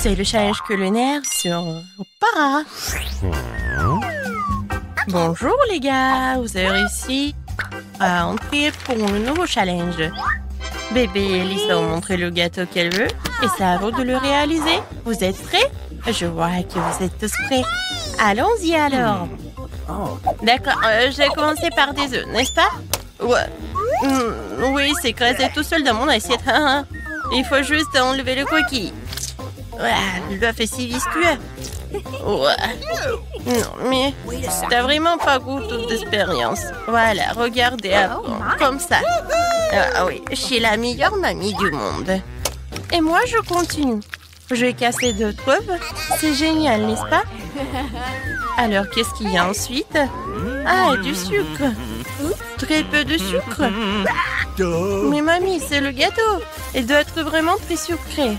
C'est le challenge culinaire sur Para. Bonjour les gars, vous avez réussi à entrer pour le nouveau challenge. Bébé et Lisa ont montré le gâteau qu'elle veut et c'est à vous de le réaliser. Vous êtes prêts? Je vois que vous êtes tous prêts. Allons-y alors. D'accord, je vais commencer par des œufs, n'est-ce pas? Ouais. Oui, c'est écrasé tout seul dans mon assiette. Il faut juste enlever le coquille. L'œuf est si visqueux. Non, mais t'as vraiment pas beaucoup d'expérience. Voilà, regardez avant, comme ça. Ah oui, je suis la meilleure mamie du monde. Et moi, je continue. Je vais casser 2 œufs. C'est génial, n'est-ce pas? Alors, qu'est-ce qu'il y a ensuite? Ah, du sucre. Très peu de sucre. Mais mamie, c'est le gâteau. Il doit être vraiment très sucré.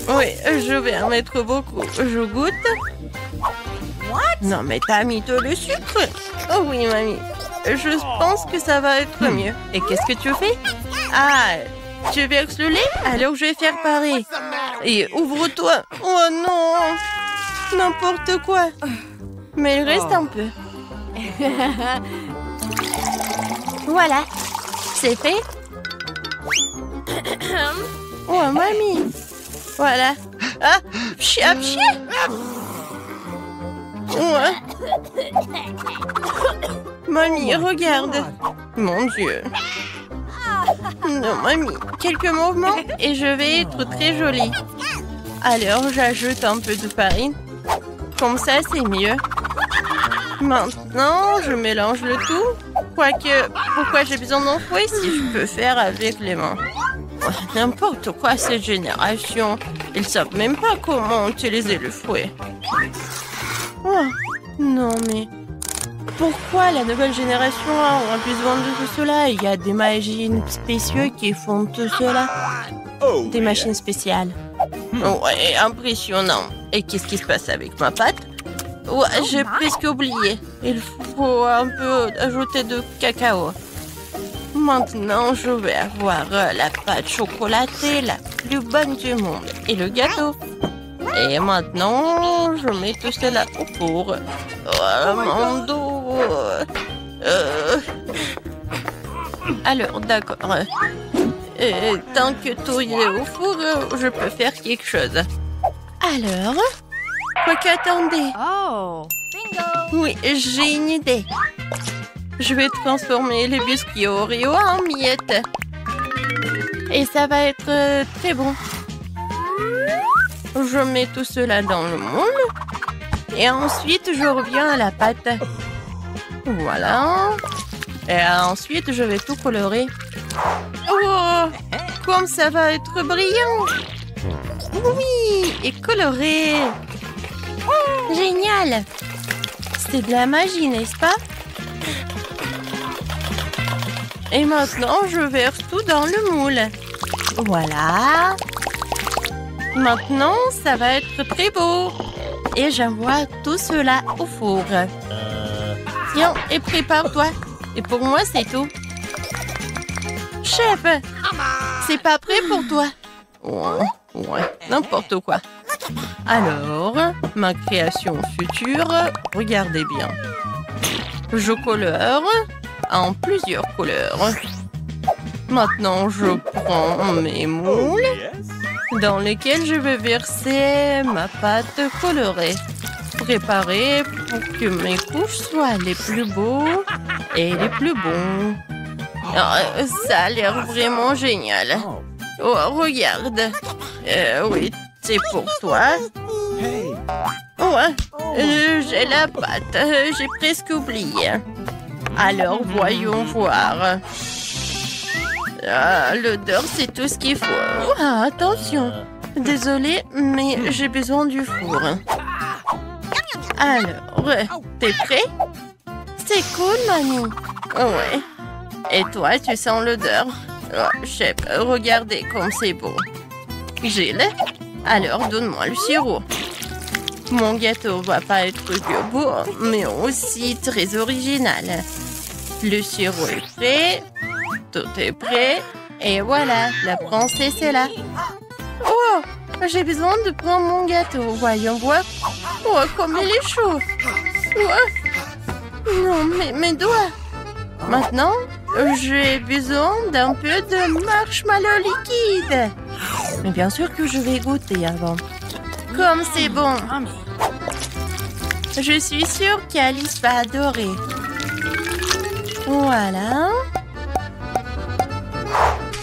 Oui, je vais en mettre beaucoup. Je goûte. Non, mais t'as mis tout le sucre. Oh oui, mamie. Je pense que ça va être mieux. Et qu'est-ce que tu fais? Ah, tu verses le lait? Alors je vais faire pareil. Et ouvre-toi. Oh non! N'importe quoi. Mais il reste un peu. Voilà. C'est fait. Oh, mamie. Voilà. Ah, pchi. Ouais. Mamie, regarde. Mon Dieu. Non, mamie. Quelques mouvements et je vais être très jolie. Alors, j'ajoute un peu de farine. Comme ça, c'est mieux. Maintenant, je mélange le tout. Quoique, pourquoi j'ai besoin d'un fouet si je peux faire avec les mains? N'importe quoi, cette génération. Ils savent même pas comment utiliser le fouet. Oh, non, mais... Pourquoi la nouvelle génération a besoin de tout cela? Il y a des machines spéciales qui font tout cela. Des machines spéciales. Ouais, impressionnant. Et qu'est-ce qui se passe avec ma pâte? Ouais, j'ai presque oublié. Il faut un peu ajouter de cacao. Maintenant, je vais avoir la pâte chocolatée la plus bonne du monde. Et le gâteau. Et maintenant, je mets tout cela au four. Oh, mon dos. Alors, d'accord. Tant que tout est au four, je peux faire quelque chose. Alors, quoique attendez. Oh, bingo! Oui, j'ai une idée. Je vais transformer les biscuits Oreo en miettes. Et ça va être très bon. Je mets tout cela dans le moule. Et ensuite, je reviens à la pâte. Voilà. Et ensuite, je vais tout colorer. Oh, comme ça va être brillant. Oui, et coloré. Génial. C'est de la magie, n'est-ce pas? Et maintenant, je verse tout dans le moule. Voilà. Maintenant, ça va être très beau. Et j'envoie tout cela au four. Tiens, et prépare-toi. Et pour moi, c'est tout. Chef, c'est pas prêt pour toi? Ouais, n'importe quoi. Alors, ma création future, regardez bien. Je colore en plusieurs couleurs. Maintenant, je prends mes moules dans lesquels je vais verser ma pâte colorée. Préparée pour que mes couches soient les plus beaux et les plus bons. Oh, ça a l'air vraiment génial. Oh, regarde. Oui, c'est pour toi. Ouais, j'ai la pâte. J'ai presque oublié. Alors, voyons voir. Ah, l'odeur, c'est tout ce qu'il faut. Ah, attention. Désolée, mais j'ai besoin du four. Alors, t'es prêt? C'est cool, mamie. Ouais. Et toi, tu sens l'odeur? Oh, chef, regardez comme c'est beau. Gilles, alors donne-moi le sirop. Mon gâteau va pas être que beau, mais aussi très original. Le sirop est prêt. Tout est prêt. Et voilà, la princesse est là. Oh, j'ai besoin de prendre mon gâteau. Voyons voir. Oh, comme il est chaud. Oh. Non, mes doigts. Maintenant, j'ai besoin d'un peu de marshmallow liquide. Mais bien sûr que je vais goûter avant. Comme c'est bon. Je suis sûre qu'Alice va adorer. Voilà.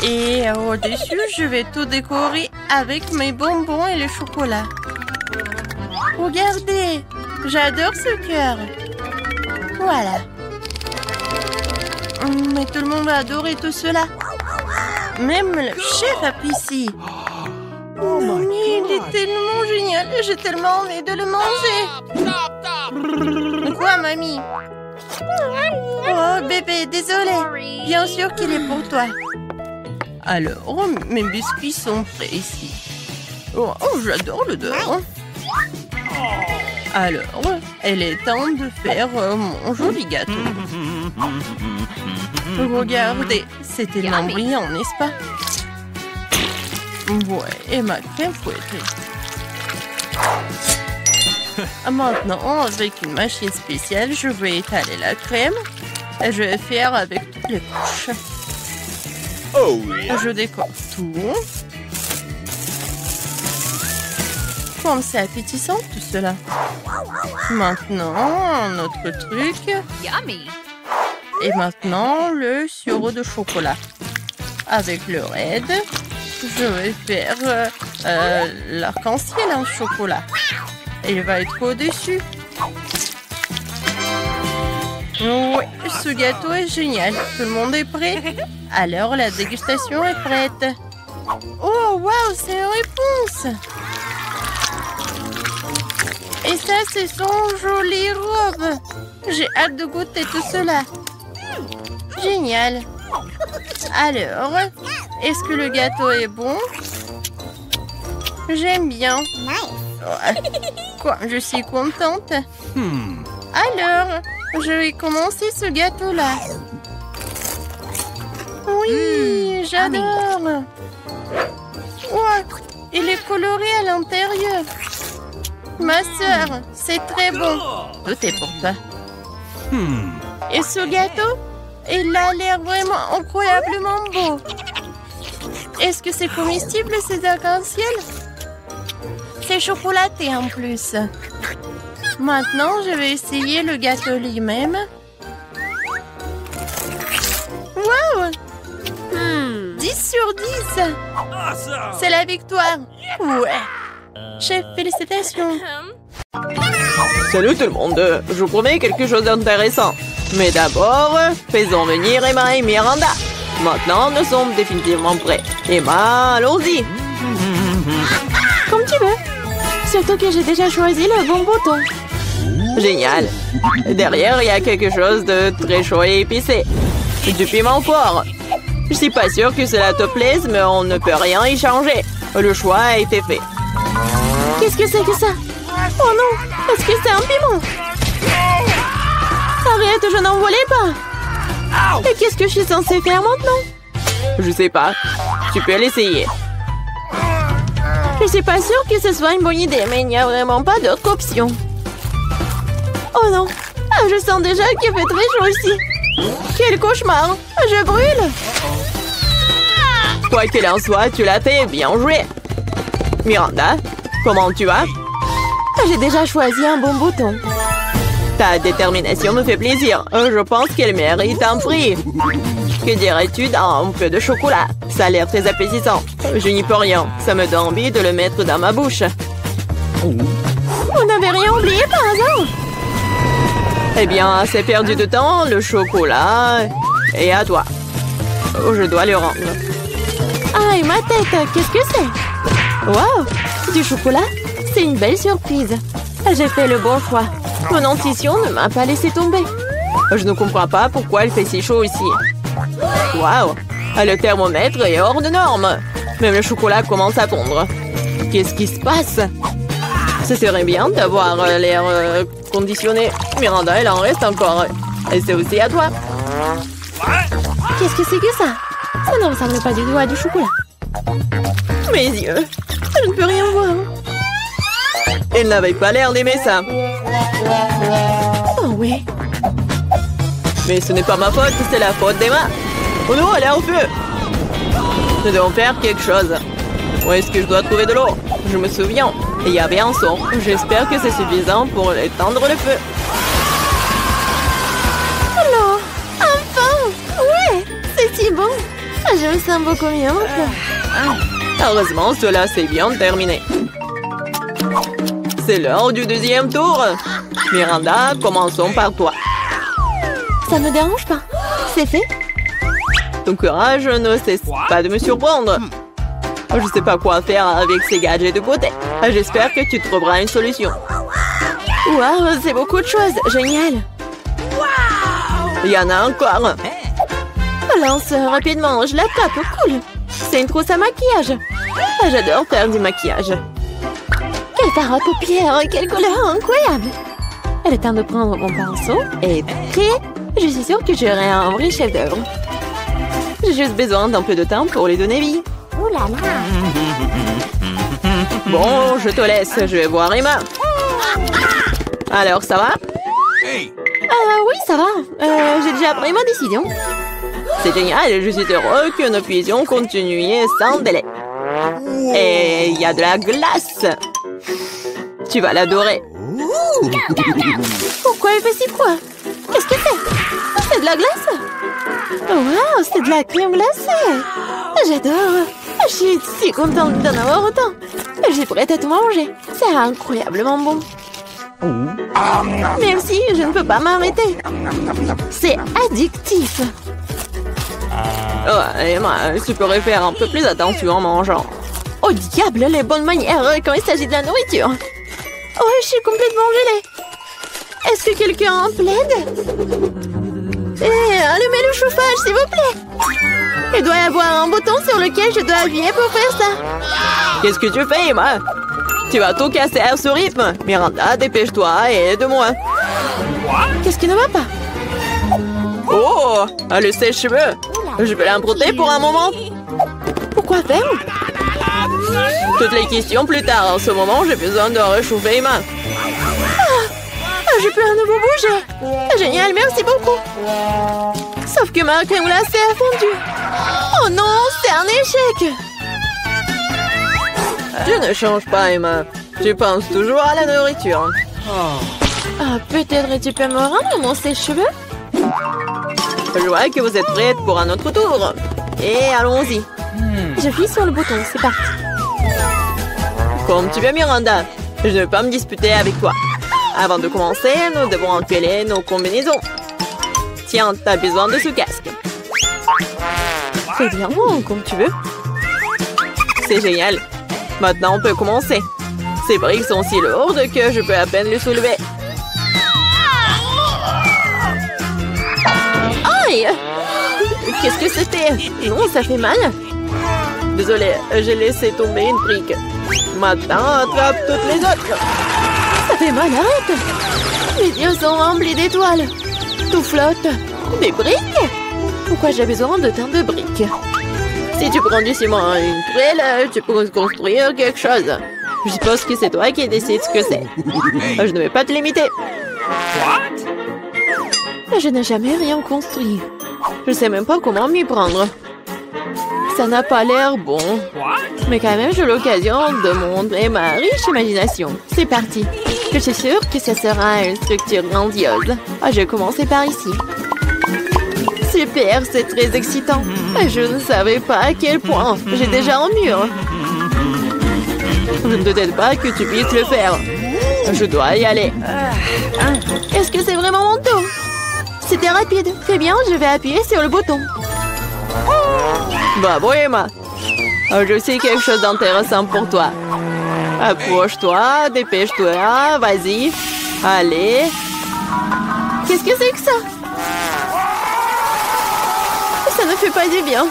Et au-dessus, je vais tout décorer avec mes bonbons et le chocolat. Regardez, j'adore ce cœur. Voilà. Mais tout le monde va adorer tout cela. Même le chef apprécie. Non, mais il est tellement génial. J'ai tellement envie de le manger. Quoi, mamie? Oh, bébé, désolé. Bien sûr qu'il est pour toi. Alors, mes biscuits sont prêts ici. Oh, j'adore l'odeur. Alors, il est temps de faire mon joli gâteau. Regardez, c'est tellement brillant, n'est-ce pas? Ouais, et ma crème fouettée. Maintenant, avec une machine spéciale, je vais étaler la crème. Et je vais faire avec toutes les couches. Oh, yeah. Je décore tout. Comme c'est appétissant tout cela. Maintenant, notre truc. Yummy. Et maintenant, le sirop de chocolat. Avec le raid, je vais faire l'arc-en-ciel en chocolat. Et il va être au-dessus. Oui, ce gâteau est génial. Tout le monde est prêt? Alors, la dégustation est prête. Oh, waouh, c'est une réponse! Et ça, c'est son jolie robe. J'ai hâte de goûter tout cela. Génial. Alors, est-ce que le gâteau est bon? J'aime bien. Quoi, je suis contente. Alors, je vais commencer ce gâteau-là. Oui, j'adore. Ouais, il est coloré à l'intérieur. Ma sœur, c'est très bon. Tout est pour toi. Et ce gâteau, il a l'air vraiment incroyablement beau. Est-ce que c'est comestible, ces arcs-en-ciel? C'est chocolaté en plus. Maintenant, je vais essayer le gâteau lui-même. Wow! 10 sur 10. C'est la victoire. Ouais. Chef, félicitations. Salut tout le monde, je vous promets quelque chose d'intéressant. Mais d'abord, faisons venir Emma et Miranda. Maintenant, nous sommes définitivement prêts. Emma, allons-y. Comme tu veux. Surtout que j'ai déjà choisi le bon bouton. Génial. Derrière, il y a quelque chose de très chaud et épicé. Du piment fort. Je suis pas sûre que cela te plaise, mais on ne peut rien y changer. Le choix a été fait. Qu'est-ce que c'est que ça? Oh non, est-ce que c'est un piment? Arrête, je n'en voulais pas. Et qu'est-ce que je suis censée faire maintenant? Je sais pas. Tu peux l'essayer. Je suis pas sûre que ce soit une bonne idée, mais il n'y a vraiment pas d'autre option. Oh non, je sens déjà qu'il fait très chaud ici. Quel cauchemar, je brûle. Quoi qu'il en soit, tu l'as fait, bien joué. Miranda, comment tu vas? J'ai déjà choisi un bon bouton. Ta détermination me fait plaisir. Je pense qu'elle mérite un prix. Que dirais-tu d'un peu de chocolat? Ça a l'air très appétissant. Je n'y peux rien. Ça me donne envie de le mettre dans ma bouche. Vous n'avez rien oublié par hasard? Eh bien, c'est perdu de temps. Le chocolat est à toi. Je dois le rendre. Ah, et ma tête, qu'est-ce que c'est? Wow, du chocolat? C'est une belle surprise. J'ai fait le bon choix. Mon intuition ne m'a pas laissé tomber. Je ne comprends pas pourquoi il fait si chaud ici. Waouh! Le thermomètre est hors de norme. Même le chocolat commence à fondre. Qu'est-ce qui se passe? Ce serait bien d'avoir l'air conditionné. Miranda, il en reste encore. Et c'est aussi à toi. Qu'est-ce que c'est que ça? Ça ne ressemble pas du tout à du chocolat. Mes yeux! Je ne peux rien voir. Elle n'avait pas l'air d'aimer ça. Oh oui. Mais ce n'est pas ma faute, c'est la faute d'Emma. Oh non, elle est au feu. Nous devons faire quelque chose. Où est-ce que je dois trouver de l'eau? Je me souviens, il y avait un seau. J'espère que c'est suffisant pour éteindre le feu. Alors, enfin! Ouais, c'est si bon. Je me sens beaucoup mieux maintenant. Heureusement, cela s'est bien terminé. C'est l'heure du deuxième tour. Miranda, commençons par toi. Ça ne me dérange pas. C'est fait. Ton courage ne cesse pas de me surprendre. Je ne sais pas quoi faire avec ces gadgets de beauté. J'espère que tu trouveras une solution. Waouh, c'est beaucoup de choses. Génial. Il y en a encore. Lance rapidement, je l'attrape. Cool. C'est une trousse à maquillage. J'adore faire du maquillage. Quel fard à paupières, quelle couleur incroyable. Il est temps de prendre mon pinceau et prêt. Je suis sûre que j'aurai un vrai chef-d'œuvre. J'ai juste besoin d'un peu de temps pour lui donner vie. Ouh là là. Bon, je te laisse, je vais voir Emma. Alors, ça va? Oui, ça va. J'ai déjà pris ma décision. C'est génial, je suis heureux que nous puissions continuer sans délai. Et il y a de la glace. Tu vas l'adorer. Pourquoi il fait si froid? Qu'est-ce que c'est? C'est de la glace? Wow, c'est de la crème glacée. J'adore. Je suis si contente d'en avoir autant. Je suis prête à tout manger. C'est incroyablement bon. Même si je ne peux pas m'arrêter. C'est addictif. Oh, Emma, tu pourrais faire un peu plus attention en mangeant. Oh diable, les bonnes manières quand il s'agit de la nourriture. Oh, je suis complètement gelée. Est-ce que quelqu'un plaide? Allumez le chauffage, s'il vous plaît. Il doit y avoir un bouton sur lequel je dois appuyer pour faire ça. Qu'est-ce que tu fais, Emma? Tu vas tout casser à ce rythme. Miranda, dépêche-toi et aide-moi. Qu'est-ce qui ne va pas? Oh, le sèche-cheveux. Je vais l'emprunter pour un moment. Pourquoi faire? Toutes les questions plus tard. En ce moment, j'ai besoin de réchauffer Emma. Je peux à nouveau bouger. Génial, merci beaucoup. Sauf que ma crème glacée a fondu. Oh non, c'est un échec. Tu ne changes pas, Emma. Tu penses toujours à la nourriture. Peut-être tu peux me rendre mon sèche-cheveux? Je vois que vous êtes prête pour un autre tour. Et allons-y. J'appuie sur le bouton, c'est parti. Comme tu veux, Miranda. Je ne veux pas me disputer avec toi. Avant de commencer, nous devons empiler nos combinaisons. Tiens, t'as besoin de ce casque. C'est bien, comme tu veux. C'est génial. Maintenant, on peut commencer. Ces briques sont si lourdes que je peux à peine les soulever. Aïe! Qu'est-ce que c'était? Non, ça fait mal. Désolée, j'ai laissé tomber une brique. Maintenant, attrape toutes les autres. Ça fait mal, arrête! Les yeux sont remplis d'étoiles. Tout flotte. Des briques? Pourquoi j'ai besoin de tant de briques? Si tu prends du ciment et une truelle, tu peux construire quelque chose. Je suppose que c'est toi qui décides ce que c'est. Je ne vais pas te limiter. Je n'ai jamais rien construit. Je sais même pas comment m'y prendre. Ça n'a pas l'air bon. Mais quand même, j'ai l'occasion de montrer ma riche imagination. C'est parti. Je suis sûre que ce sera une structure grandiose. Je vais commencer par ici. Super, c'est très excitant. Je ne savais pas à quel point. J'ai déjà un mur. Je ne te dis pas que tu puisses le faire. Je dois y aller. Est-ce que c'est vraiment mon tour? C'était rapide. Très bien, je vais appuyer sur le bouton. Bravo, Emma. Je sais quelque chose d'intéressant pour toi. Approche-toi, dépêche-toi, vas-y. Allez. Qu'est-ce que c'est que ça? Ça ne fait pas du bien.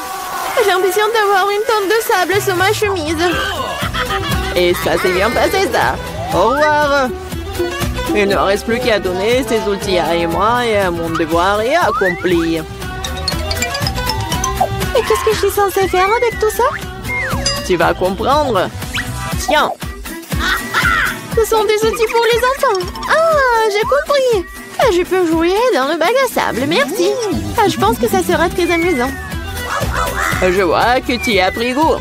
J'ai l'impression d'avoir une tonne de sable sur ma chemise. Et ça s'est bien passé, ça. Au revoir. Il ne reste plus qu'à donner ces outils à Emma et mon devoir est accompli. Et qu'est-ce que je suis censée faire avec tout ça? Tu vas comprendre. Tiens. Ce sont des outils pour les enfants. Ah, j'ai compris. Je peux jouer dans le bac à sable, merci. Je pense que ça sera très amusant. Je vois que tu y as pris goût.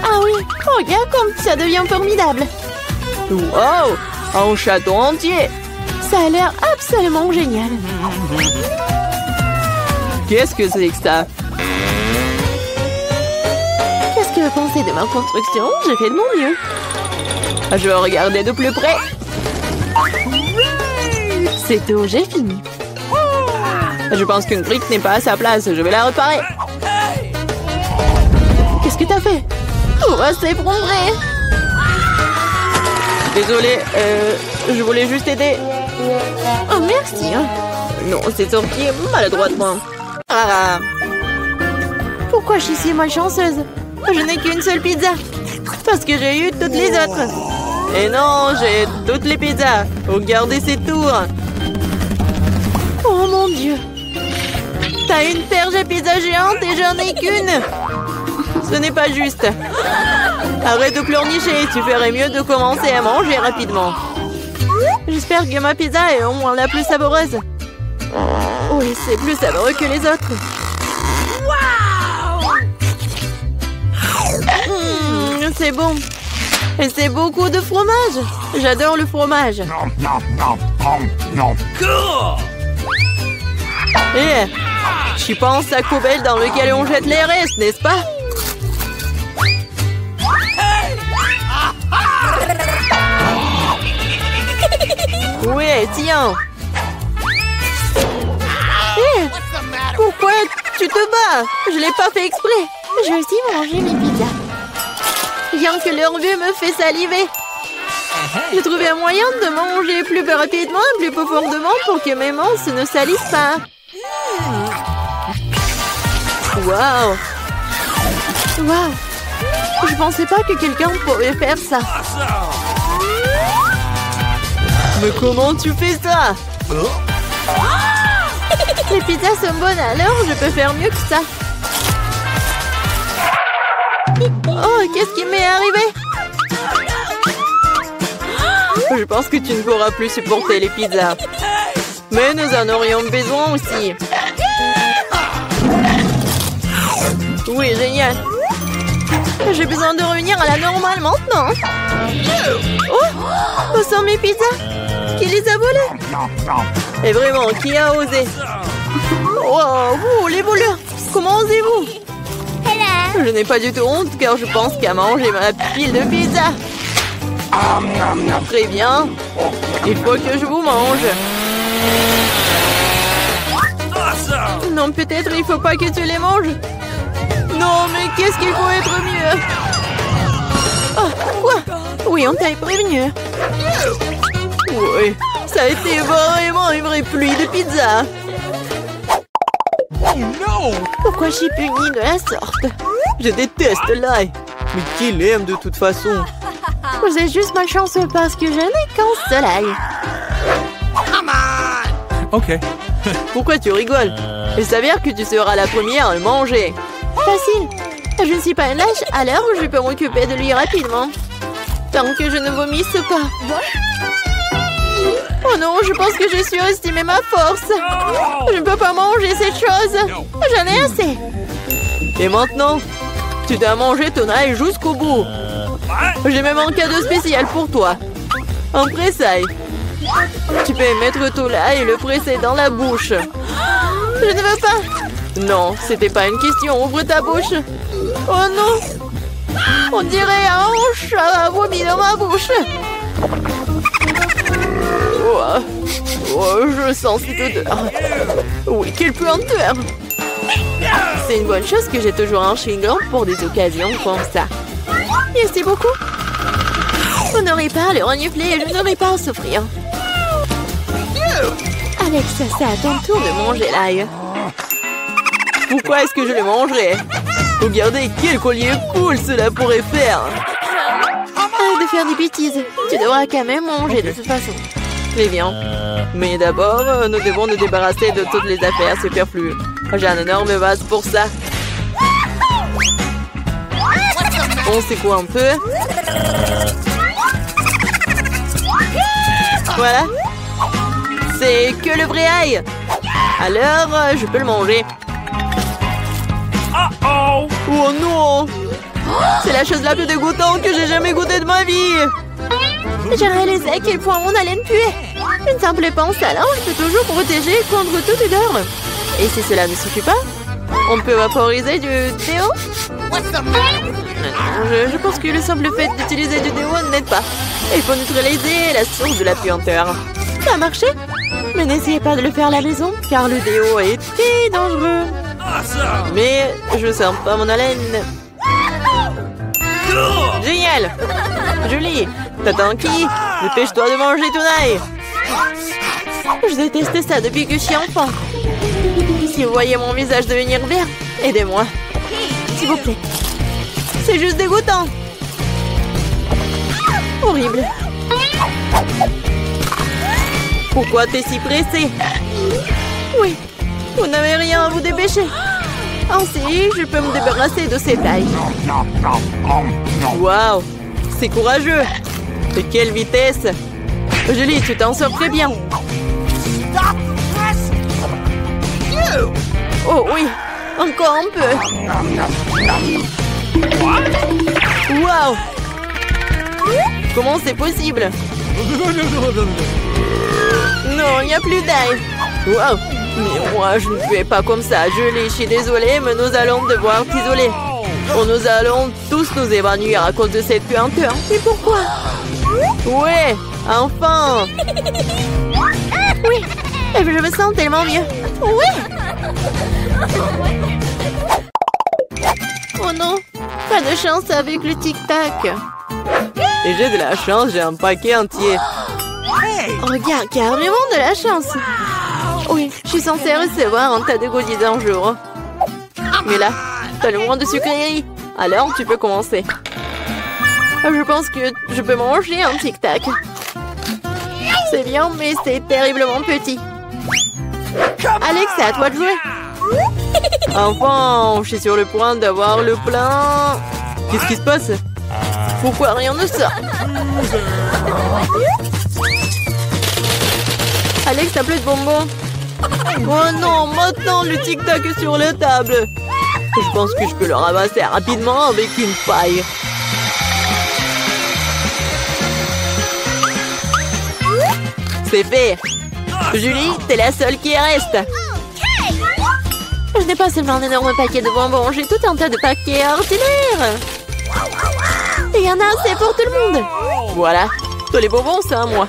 Ah oui, regarde comme ça devient formidable. Wow, un château entier. Ça a l'air absolument génial. Qu'est-ce que c'est que ça? Qu'est-ce que vous pensez de ma construction? J'ai fait de mon mieux. Je vais regarder de plus près. C'est tout, j'ai fini. Je pense qu'une brique n'est pas à sa place. Je vais la réparer. Qu'est-ce que t'as fait? Tout va s'effondrer. Désolé, je voulais juste aider. Oh, merci. Non, c'est sorti maladroitement. Ah. Pourquoi je suis si malchanceuse? Je n'ai qu'une seule pizza. Parce que j'ai eu toutes les autres. Et non, j'ai toutes les pizzas. Regardez ces tours. Oh mon Dieu. T'as une perche à pizza géante et j'en ai qu'une. Ce n'est pas juste. Arrête de pleurnicher. Tu ferais mieux de commencer à manger rapidement. J'espère que ma pizza est au moins la plus savoureuse. Oui, c'est plus savoureux que les autres. C'est bon. Et c'est beaucoup de fromage. J'adore le fromage. Tu penses à Koubel dans lequel on jette les restes, n'est-ce pas? Oui, tiens. Pourquoi tu te bats? Je l'ai pas fait exprès. Je vais aussi manger mes pizzas. Rien que leur vue me fait saliver. J'ai trouvé un moyen de manger plus rapidement et plus profondément pour que mes mains ne salissent pas. Waouh! Waouh! Je pensais pas que quelqu'un pourrait faire ça. Mais comment tu fais ça? Les pizzas sont bonnes, alors je peux faire mieux que ça. Oh, qu'est-ce qui m'est arrivé? Je pense que tu ne pourras plus supporter les pizzas. Mais nous en aurions besoin aussi. Oui, génial. J'ai besoin de revenir à la normale maintenant. Oh, où sont mes pizzas? Qui les a volées? Et vraiment, qui a osé? Oh, vous, les voleurs! Comment osez-vous? Je n'ai pas du tout honte car je pense qu'à manger ma pile de pizza. Très bien. Il faut que je vous mange. Non, peut-être il faut pas que tu les manges. Non, mais qu'est-ce qu'il faut être mieux? Oh, quoi? Oui, on t'a prévenu. Oui, ça a été vraiment une vraie pluie de pizza. Pourquoi je suis punie de la sorte? Je déteste l'ail. Mais qui l'aime de toute façon? Vous êtes juste malchanceux parce que je n'ai qu'un seul ail. Ok. Pourquoi tu rigoles? Il s'avère que tu seras la première à le manger. Facile. Je ne suis pas une lâche, alors je peux m'occuper de lui rapidement. Tant que je ne vomisse pas. Oh non, je pense que j'ai surestimé ma force. Je ne peux pas manger cette chose. J'en ai assez. Et maintenant, tu dois manger ton ail jusqu'au bout. J'ai même un cadeau spécial pour toi. Un pressail. Tu peux mettre ton ail et le presser dans la bouche. Je ne veux pas. Non, c'était pas une question. Ouvre ta bouche. Oh non. On dirait un chat a vomi dans ma bouche. Oh, je sens cette odeur. Oui, quelle puanteur. C'est une bonne chose que j'ai toujours un chewing-gum pour des occasions comme ça. Merci beaucoup. Vous n'aurez pas à le renifler et je n'aurai pas à souffrir. Alex, c'est à ton tour de manger l'ail. Pourquoi est-ce que je le mangerais? Regardez quel collier cool cela pourrait faire. Arrête de faire des bêtises. Tu devras quand même manger de toute façon. Très bien. Mais d'abord, nous devons nous débarrasser de toutes les affaires superflues. J'ai un énorme vase pour ça. On secoue un peu. Voilà. C'est que le vrai ail. Alors, je peux le manger. Oh non! C'est la chose la plus dégoûtante que j'ai jamais goûtée de ma vie. J'ai réalisé à quel point mon haleine puait. Une simple pince à linge peut toujours protéger contre toute odeur. Et si cela ne suffit pas, on peut vaporiser du déo. Je pense que le simple fait d'utiliser du déo n'aide pas. Il faut neutraliser la source de la puanteur. Ça a marché? Mais n'essayez pas de le faire à la maison, car le déo est très dangereux. Mais je sens pas mon haleine. Génial! Julie, t'attends qui? Dépêche-toi de manger ton ail. Je déteste ça depuis que je suis enfant. Si vous voyez mon visage devenir vert, aidez-moi. S'il vous plaît. C'est juste dégoûtant. Horrible. Pourquoi t'es si pressée? Oui, vous n'avez rien à vous dépêcher. Ainsi, je peux me débarrasser de ces tailles. Waouh, c'est courageux. De quelle vitesse! Julie, tu t'en sors très bien. Oh oui, encore un peu. Waouh! Comment c'est possible? Non, il n'y a plus d'ail. Waouh! Mais moi, je ne fais pas comme ça. Julie, je suis désolée, mais nous allons devoir t'isoler. Ou nous allons tous nous évanouir à cause de cette puanteur. Et pourquoi? Ouais, enfin! Oui, je me sens tellement mieux. Oui! Oh non, pas de chance avec le tic-tac. Et j'ai de la chance, j'ai un paquet entier. Regarde, carrément de la chance. Oui, je suis censée recevoir un tas de goodies un jour. Mais là, t'as le moins de sucreries. Alors, tu peux commencer. Je pense que je peux manger un tic-tac. C'est bien, mais c'est terriblement petit. Alex, c'est à toi de jouer. Enfin, je suis sur le point d'avoir le plein. Qu'est-ce qui se passe? Pourquoi rien ne sort? Alex, t'as plus de bonbons. Oh non, maintenant le tic-tac est sur la table. Je pense que je peux le ramasser rapidement avec une paille. C'est fait. Julie, t'es la seule qui reste. Je n'ai pas seulement un énorme paquet de bonbons, j'ai tout un tas de paquets ordinaires. Il y en a assez pour tout le monde. Voilà, tous les bonbons, c'est à moi.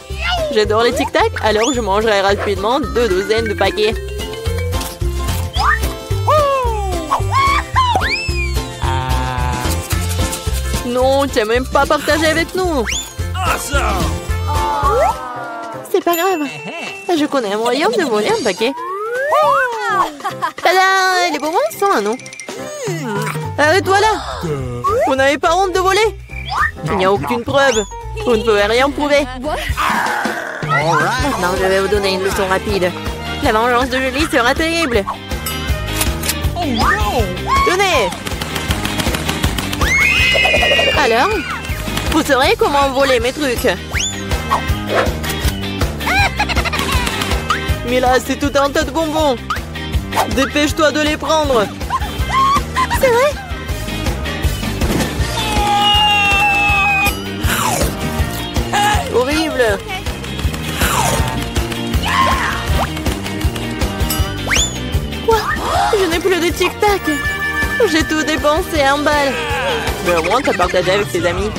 J'adore les tic-tac, alors je mangerai rapidement 2 douzaines de paquets. Non, tu n'as même pas partagé avec nous. C'est pas grave. Je connais un moyen de voler un paquet. Tada! Les bonbons sont à nous. Arrête-toi là! Vous n'avez pas honte de voler? Il n'y a aucune preuve. Vous ne pouvez rien prouver. Maintenant, je vais vous donner une leçon rapide. La vengeance de Julie sera terrible. Tenez! Alors, vous saurez comment voler mes trucs. Mais là, c'est tout un tas de bonbons. Dépêche-toi de les prendre. C'est vrai? Horrible. Quoi? Je n'ai plus de tic-tac. J'ai tout dépensé en balles. Mais au moins, t'as partagé avec tes amis.